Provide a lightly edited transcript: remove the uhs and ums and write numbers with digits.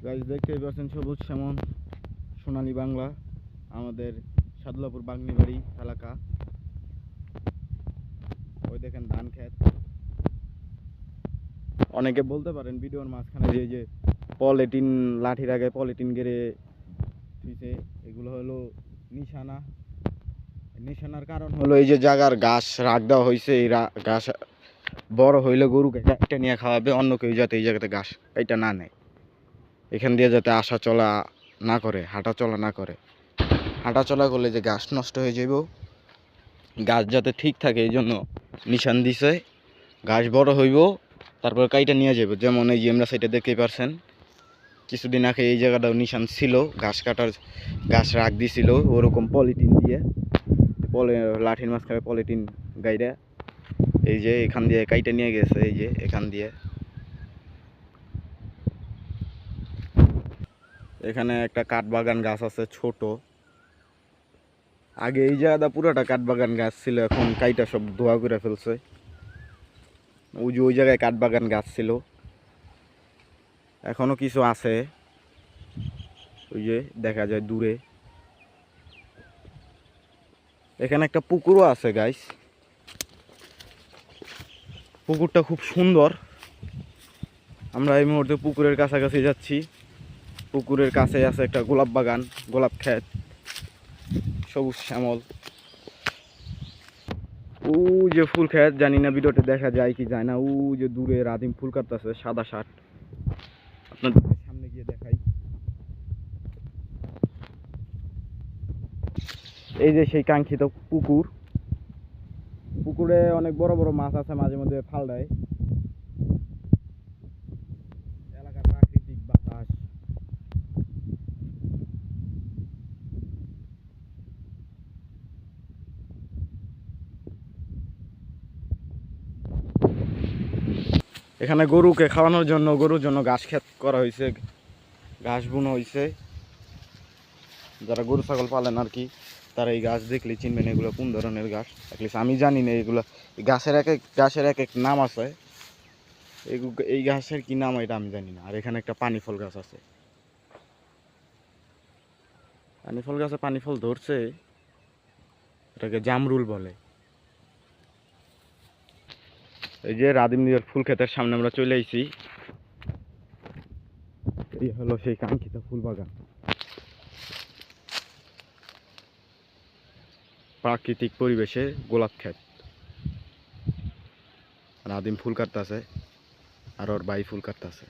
Guys দেখতেই পাচ্ছেন সবুজ শ্যামল সোনালী বাংলা আমাদের সাদুলাপুর বাগনিবাড়ি এলাকা। ওই দেখেন ধান ক্ষেত। অনেকে বলতে পারেন ভিডিওর মাঝখানে যে পলিথিন লাঠির আগে পলিথিন গেড়ে দিয়েছে, এগুলো হলো নিশানা। নিশানার কারণ হলো এই যে জায়গার ঘাস রাখ দেওয়া হয়েছে, এই ঘাস বড় হইলে গরুকে একটা নিয়ে খাওয়াবে, অন্য কেউ যাতে এই জায়গাতে ঘাস এটা না নেয়, এখান দিয়ে যাতে আসা চলা না করে, হাঁটা চলা না করে। হাঁটা চলা করলে যে ঘাস নষ্ট হয়ে যাব, গাছ যাতে ঠিক থাকে এই জন্য নিশান দিছে। ঘাস বড় হইব তারপর কাইটা নিয়ে যাব। যেমন এই যে আমরা সেটা দেখতেই পারছেন, কিছুদিন আগে এই জায়গাটাও নিশান ছিল, ঘাস কাটার ঘাস রাখ দিছিল ওরকম পলিথিন দিয়ে, লাঠির মাঝখানে পলিথিন গাইরা এই যে এখান দিয়ে কাইটা নিয়ে গেছে। এই যে এখান দিয়ে এখানে একটা কাঠবাগান গাছ আছে ছোট। আগে এই জায়গাটা পুরোটা কাঠবাগান গাছ ছিল, এখন কাইটা সব ধোয়া করে ফেলছে। ওই যে ওই জায়গায় কাঠবাগান গাছ ছিল, এখনো কিছু আছে, ওই যে দেখা যায় দূরে। এখানে একটা পুকুরও আছে গাইস, পুকুরটা খুব সুন্দর। আমরা এই মুহূর্তে পুকুরের কাছাকাছি যাচ্ছি। পুকুরের কাছে আছে একটা গোলাপ বাগান, গোলাপ ক্ষেত, সবুজ শ্যামল। ও যে ফুল ক্ষেত, জানি না ভিডিওতে দেখা যায় কি যায় না। ও যে দূরে রাধিম ফুল কাটতেছে সাদা শার্ট, আপনাদের সামনে গিয়ে দেখাই। এই যে সেই কাঙ্ক্ষিত পুকুর। পুকুরে অনেক বড় বড় মাছ আছে, মাঝে মধ্যে ফাল দেয়। এলাকার প্রাকৃতিক বাতাস। এখানে গরুকে খাওয়ানোর জন্য, গরুর জন্য ঘাস ক্ষেত করা হয়েছে, ঘাস বুনো হয়েছে। যারা গরু ছাগল পালেন আর কি, তারা এই গাছ দেখলে চিনবেন এগুলো কোন ধরনের গাছ। অ্যাটলিস্ট আমি জানি না এগুলো, গাছের এক এক নাম আছে। এই গাছের কি নাম এটা আমি জানি না। আর এখানে একটা পানি ফল গাছ আছে, পানি ফল গাছে পানি ফল ধরছে, এটাকে জামরুল বলে। এই যে রাধিমদিয়ার ফুল ক্ষেতের সামনে আমরা চলে আইছি। এই হলো সেই কাঙ্ক্ষিত ফুল বাগান, প্রাকৃতিক পরিবেশে গোলাপ ক্ষেত। রাধিম ফুল কাটতেছে আর ওর ভাই ফুল কাটতেছে।